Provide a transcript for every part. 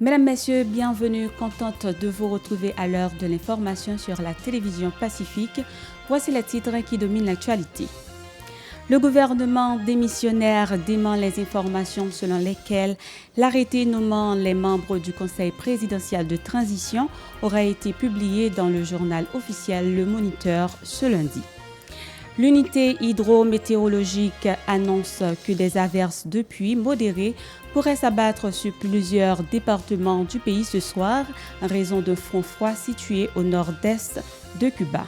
Mesdames, Messieurs, bienvenue, contente de vous retrouver à l'heure de l'information sur la télévision Pacifique. Voici les titres qui dominent l'actualité. Le gouvernement démissionnaire dément les informations selon lesquelles l'arrêté nommant les membres du Conseil présidentiel de transition aura été publié dans le journal officiel Le Moniteur ce lundi. L'unité hydrométéorologique annonce que des averses de pluie modérées pourraient s'abattre sur plusieurs départements du pays ce soir en raison d'un front froid situé au nord-est de Cuba.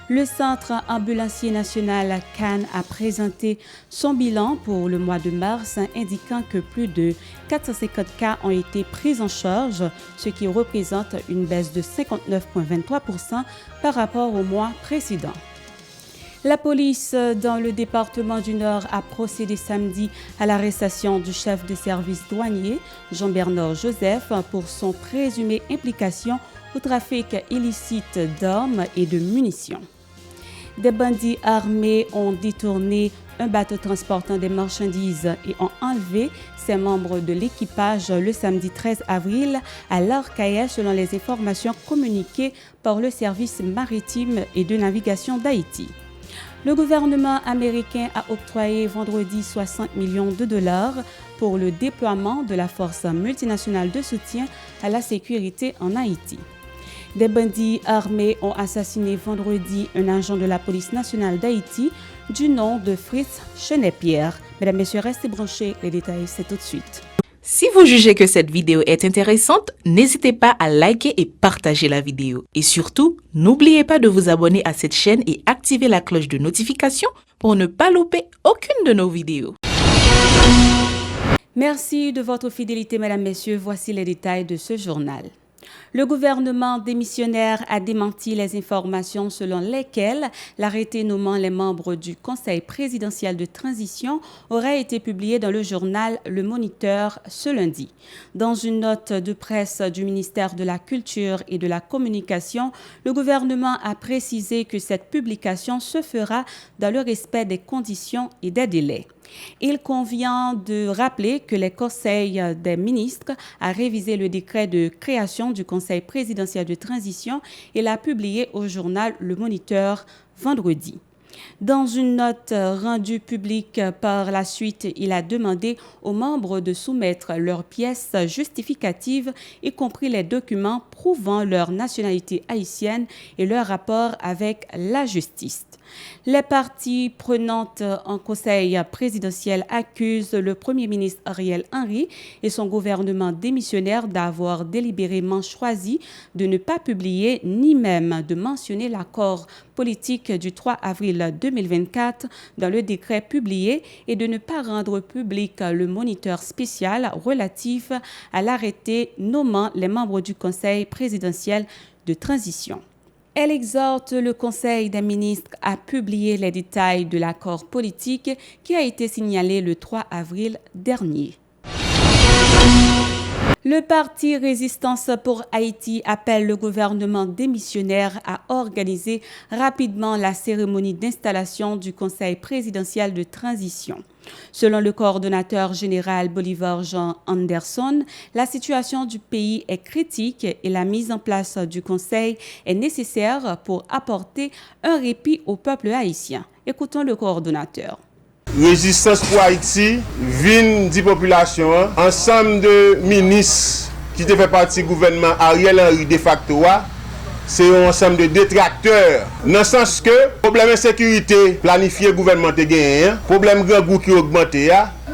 Le Centre ambulancier national Cannes a présenté son bilan pour le mois de mars, indiquant que plus de 450 cas ont été pris en charge, ce qui représente une baisse de 59,23% par rapport au mois précédent. La police dans le département du Nord a procédé samedi à l'arrestation du chef de service douanier, Jean-Bernard Joseph, pour son présumé implication au trafic illicite d'armes et de munitions. Des bandits armés ont détourné un bateau transportant des marchandises et ont enlevé ses membres de l'équipage le samedi 13 avril à l'Arcaïa selon les informations communiquées par le service maritime et de navigation d'Haïti. Le gouvernement américain a octroyé vendredi 60 millions de dollars pour le déploiement de la force multinationale de soutien à la sécurité en Haïti. Des bandits armés ont assassiné vendredi un agent de la police nationale d'Haïti du nom de Fritz Chenepierre. Mesdames, Messieurs, restez branchés, les détails c'est tout de suite. Si vous jugez que cette vidéo est intéressante, n'hésitez pas à liker et partager la vidéo. Et surtout, n'oubliez pas de vous abonner à cette chaîne et activer la cloche de notification pour ne pas louper aucune de nos vidéos. Merci de votre fidélité, mesdames, messieurs. Voici les détails de ce journal. Le gouvernement démissionnaire a démenti les informations selon lesquelles l'arrêté nommant les membres du Conseil présidentiel de transition aurait été publié dans le journal Le Moniteur ce lundi. Dans une note de presse du ministère de la Culture et de la Communication, le gouvernement a précisé que cette publication se fera dans le respect des conditions et des délais. Il convient de rappeler que le Conseil des ministres a révisé le décret de création du Conseil présidentiel de transition et l'a publié au journal Le Moniteur vendredi. Dans une note rendue publique par la suite, il a demandé aux membres de soumettre leurs pièces justificatives, y compris les documents prouvant leur nationalité haïtienne et leur rapport avec la justice. Les parties prenantes en conseil présidentiel accusent le Premier ministre Ariel Henry et son gouvernement démissionnaire d'avoir délibérément choisi de ne pas publier ni même de mentionner l'accord politique du 3 avril 2024 dans le décret publié et de ne pas rendre public le moniteur spécial relatif à l'arrêté nommant les membres du Conseil présidentiel de transition. Elle exhorte le Conseil des ministres à publier les détails de l'accord politique qui a été signalé le 3 avril dernier. Le parti Résistance pour Haïti appelle le gouvernement démissionnaire à organiser rapidement la cérémonie d'installation du Conseil présidentiel de transition. Selon le coordonnateur général Bolivar Jean Anderson, la situation du pays est critique et la mise en place du Conseil est nécessaire pour apporter un répit au peuple haïtien. Écoutons le coordonnateur. Résistance pour Haïti, vine de population, ensemble de ministres qui fait partie du gouvernement Ariel Henry de facto, c'est un ensemble de détracteurs. Dans le sens que, problème de sécurité planifié gouvernement te gagné, problème grand goût qui augmente,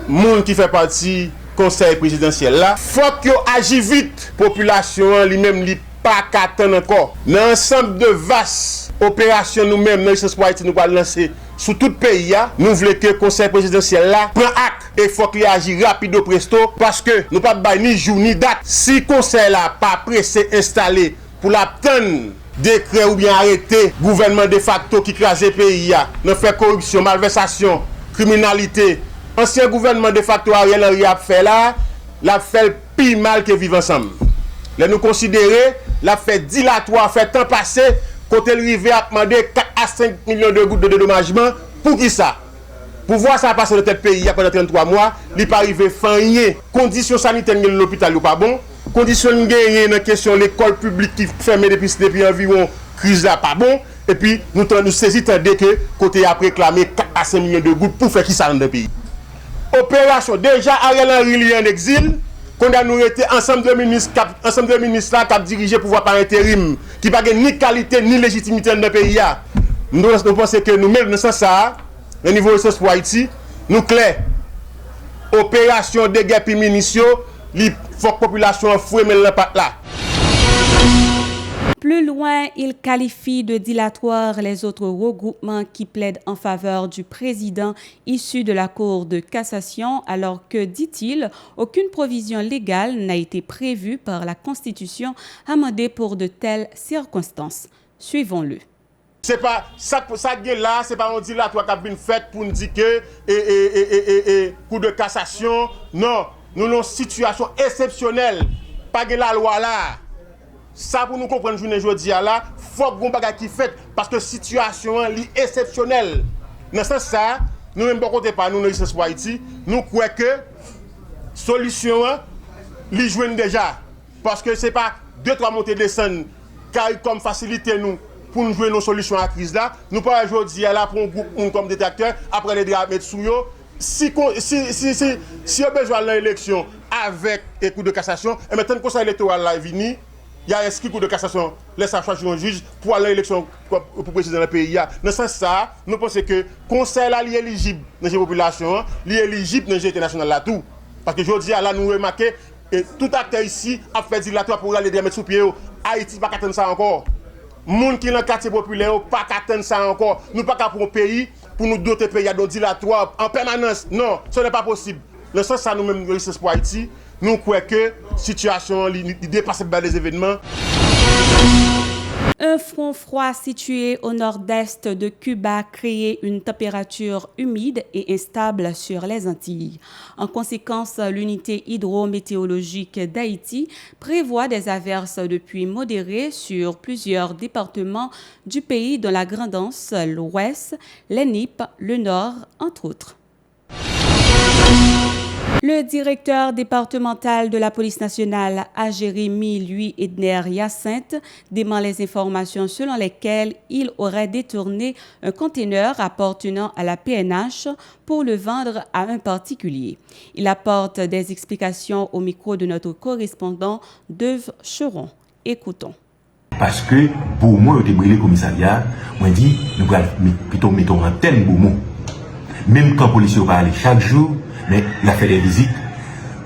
monde qui fait partie du conseil présidentiel là, faut que agisse vite. Population lui-même li pas qu'attendre encore. Dans l'ensemble de vastes opérations nous-mêmes, dans Résistance pour Haïti, nous allons lancer sous tout le pays, nous voulons que le conseil présidentiel là prenne acte et il faut qu'il agisse rapide au presto parce que nous ne pouvons pas ni jour ni date. Si le conseil là pas pressé installé pour l'attendre décret ou bien arrêter gouvernement de facto qui crase le pays, nous fait corruption, malversation, criminalité. Ancien gouvernement de facto Ariel Henry a fait là, l'a fait plus mal que vivre ensemble. Là nous considérer, l'a fait dilatoire, fait temps passé. Côté le rivé a demandé 4 à 5 millions de gouttes de dédommagement. Pour qui ça? Pour voir ça passer dans tel pays pendant 33 mois, il n'est pas arrivé fin rien. Conditions sanitaires de l'hôpital n'est pas bon. conditions gagnées dans la question de l'école publique qui fermée depuis environ crise là pas bon. Et puis, nous saisissons dès que côté a réclamé 4 à 5 millions de gouttes pour faire qui ça dans le pays. Opération, déjà Ariel Henry en exil, qu'on a nous été ensemble de ministres là qui ont dirigé le pouvoir par intérim, qui n'a pas ni qualité ni légitimité dans le pays. Nous pensons que nous-mêmes, dans ce sens, au niveau de ce pour Haïti, nous clair. Opération de guerre et munitions, il faut que la population fouille mais le pas là. Plus loin, il qualifie de dilatoires les autres regroupements qui plaident en faveur du président issu de la Cour de cassation, alors que, dit-il, aucune provision légale n'a été prévue par la Constitution amendée pour de telles circonstances. Suivons-le. C'est pas ça là, c'est pas on dit là toi qui a bien fait pour nous dire que Cour de cassation. Non, nous avons une situation exceptionnelle. Pas de la loi là. Ça pour nous comprendre journée aujourd'hui là, faut qu'on bagage qui fait parce que situation est exceptionnelle. Dans ce sens ça, nous même pas côté pas nous ici sur Haïti, nous croyons que solution li joine déjà parce que c'est pas 2-3 montées descendre comme faciliter nous pour nous jouer nos solutions à la crise là. Nous pas aujourd'hui là pour un groupe comme détracteur après les draps mettre sous yo. Si on a besoin de l'élection avec les cours de cassation, et maintenant le conseil électoral là est venu, il y a inscrit cours de cassation, laisse à choisir un juge pour aller à l'élection pour président dans le pays. Dans ce sens ça, nous pensons que le conseil là est éligible dans la population, il est éligible dans le international là tout. Parce que aujourd'hui là nous remarquons et tout acteur ici a fait dilatoire pour aller mettre sous pied. Haïti pas attendre ça encore. Moun qui dans le quartier populaire pas attendre ça encore. Nous pas pour un pays pour nous doter pays à dilatoire en permanence. Non, ce n'est pas possible. Le sens ça nous même richesse pour Haïti, nous croyons que la situation dépasse les événements. Un front froid situé au nord-est de Cuba crée une température humide et instable sur les Antilles. En conséquence, l'unité hydrométéorologique d'Haïti prévoit des averses de pluie modérées sur plusieurs départements du pays dont la Grand'Anse, l'Ouest, les Nippes, le Nord, entre autres. Le directeur départemental de la police nationale à Jérémy, Louis Edner Hyacinthe, dément les informations selon lesquelles il aurait détourné un conteneur appartenant à la PNH pour le vendre à un particulier. Il apporte des explications au micro de notre correspondant Deuve Cheron. Écoutons. Parce que pour moi, au début, le commissariat, on dit, nous allons plutôt mettre en antenne pour moi. Même quand les policiers parlent chaque jour, mais il a fait des visites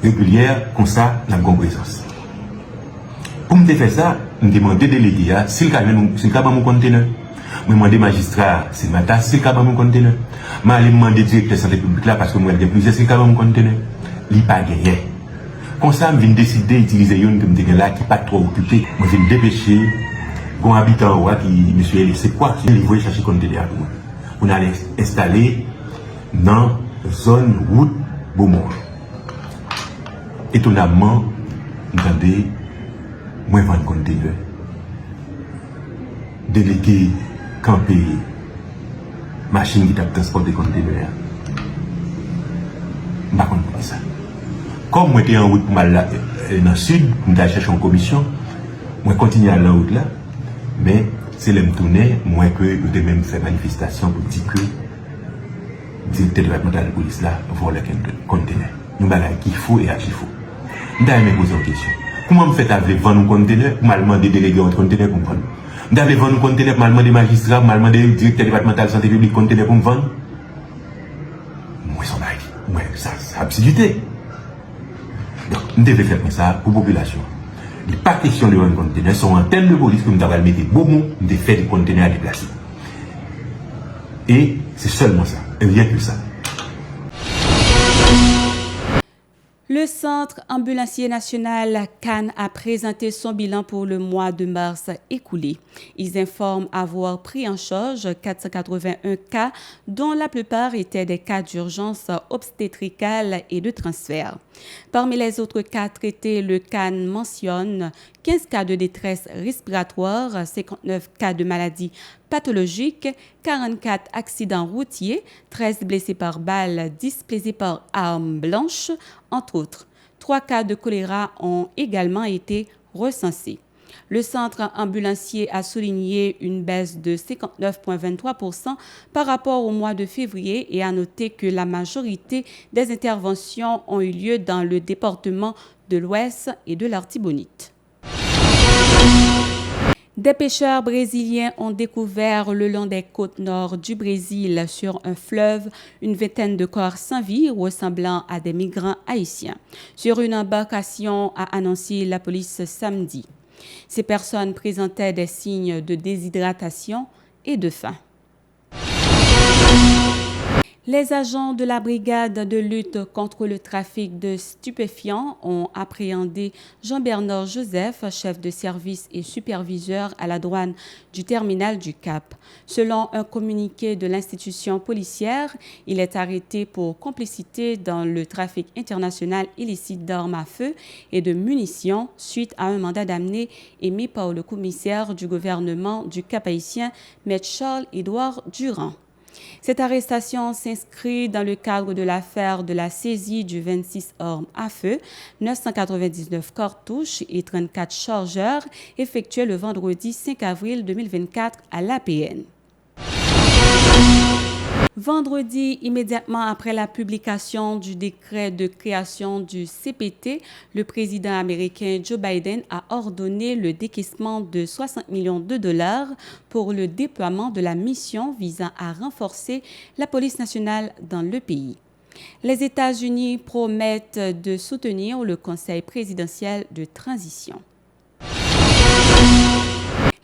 régulières comme ça dans la présence. Pour me faire ça, je demande aux délégués s'il y a mon conteneur. Je demande aux magistrats s'il y a mon conteneur. Je demande au directeur de la santé publique là parce que moi j'ai plusieurs s'il y a mon conteneur. Il n'y a pas gagné. Comme ça, je viens décider d'utiliser une comme des là qui n'est pas trop occupé. Je viens dépêcher un habitant qui me suis dit c'est quoi qui est chercher conteneur pour moi. On allait installer dans la zone route Beaumont. Étonnamment, nous avons moins de conteneurs. Délégué, campé, machine qui t'a transporté des conteneurs. Je ne sais pas ça. Comme moi j'étais en route pour aller dans le sud, pour aller chercher une commission, je continue à la route là, mais c'est le tourner, moi que je même fait manifestation pour dire que directeur départemental de police là, voilà le conteneur. Nous avons qu'il faut et à qu'il faut. Nous avons posé une question. Comment me fait avec vendre un conteneur pour demander déléguer un conteneur pour me vendre? Nous avons vendre un conteneur pour demander magistrat, pour demander directeur départemental de santé publique conteneur pour me vendre? Moi, c'est absurdité. Donc, nous devons faire comme ça pour la population. Il n'est pas question de vendre un conteneur, sont en antenne de police que nous avons mis des beaux mots, nous devons faire des conteneurs à déplacer. Et c'est seulement ça, et rien que ça. Le Centre ambulancier national Cannes a présenté son bilan pour le mois de mars écoulé. Ils informent avoir pris en charge 481 cas, dont la plupart étaient des cas d'urgence obstétricale et de transfert. Parmi les autres cas traités, le Cannes mentionne 15 cas de détresse respiratoire, 59 cas de maladies pathologiques, 44 accidents routiers, 13 blessés par balle, 10 blessés par arme blanche, entre autres. 3 cas de choléra ont également été recensés. Le centre ambulancier a souligné une baisse de 59,23% par rapport au mois de février et a noté que la majorité des interventions ont eu lieu dans le département de l'Ouest et de l'Artibonite. Des pêcheurs brésiliens ont découvert le long des côtes nord du Brésil, sur un fleuve, une vingtaine de corps sans vie ressemblant à des migrants haïtiens, sur une embarcation, a annoncé la police samedi. Ces personnes présentaient des signes de déshydratation et de faim. Les agents de la brigade de lutte contre le trafic de stupéfiants ont appréhendé Jean-Bernard Joseph, chef de service et superviseur à la douane du terminal du Cap. Selon un communiqué de l'institution policière, il est arrêté pour complicité dans le trafic international illicite d'armes à feu et de munitions suite à un mandat d'amener émis par le commissaire du gouvernement du Cap-Haïtien, M. Charles-Édouard Durand. Cette arrestation s'inscrit dans le cadre de l'affaire de la saisie du 26 armes à feu, 999 cartouches et 34 chargeurs effectuée le vendredi 5 avril 2024 à l'APN. Vendredi, immédiatement après la publication du décret de création du CPT, le président américain Joe Biden a ordonné le décaissement de 60 millions de dollars pour le déploiement de la mission visant à renforcer la police nationale dans le pays. Les États-Unis promettent de soutenir le Conseil présidentiel de transition.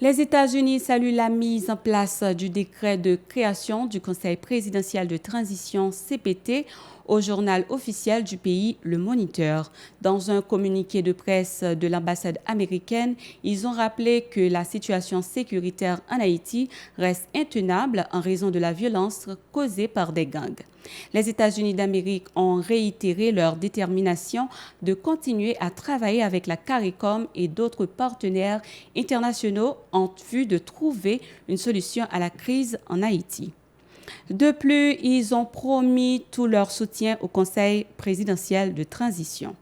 Les États-Unis saluent la mise en place du décret de création du Conseil présidentiel de transition CPT au journal officiel du pays, Le Moniteur. Dans un communiqué de presse de l'ambassade américaine, ils ont rappelé que la situation sécuritaire en Haïti reste intenable en raison de la violence causée par des gangs. Les États-Unis d'Amérique ont réitéré leur détermination de continuer à travailler avec la CARICOM et d'autres partenaires internationaux en vue de trouver une solution à la crise en Haïti. De plus, ils ont promis tout leur soutien au Conseil présidentiel de transition.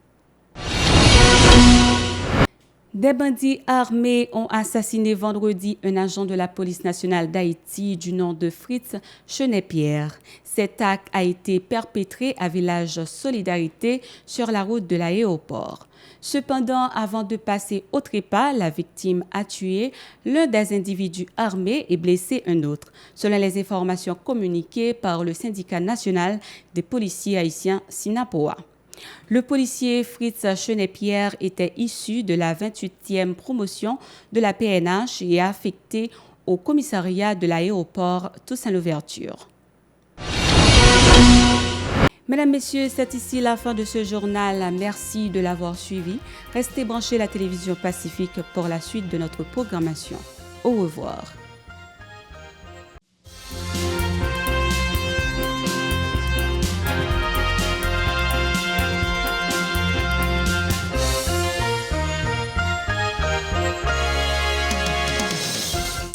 Des bandits armés ont assassiné vendredi un agent de la police nationale d'Haïti du nom de Fritz Chenet-Pierre. Cet acte a été perpétré à Village Solidarité sur la route de l'aéroport. Cependant, avant de passer au trépas, la victime a tué l'un des individus armés et blessé un autre, selon les informations communiquées par le syndicat national des policiers haïtiens SINAPOA. Le policier Fritz Chenet-Pierre était issu de la 28e promotion de la PNH et affecté au commissariat de l'aéroport Toussaint-Louverture. Mesdames, Messieurs, c'est ici la fin de ce journal. Merci de l'avoir suivi. Restez branchés à la télévision Pacifique pour la suite de notre programmation. Au revoir.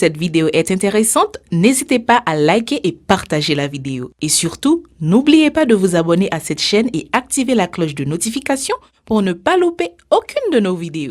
Cette vidéo est intéressante, n'hésitez pas à liker et partager la vidéo. Et surtout, n'oubliez pas de vous abonner à cette chaîne et activer la cloche de notification pour ne pas louper aucune de nos vidéos.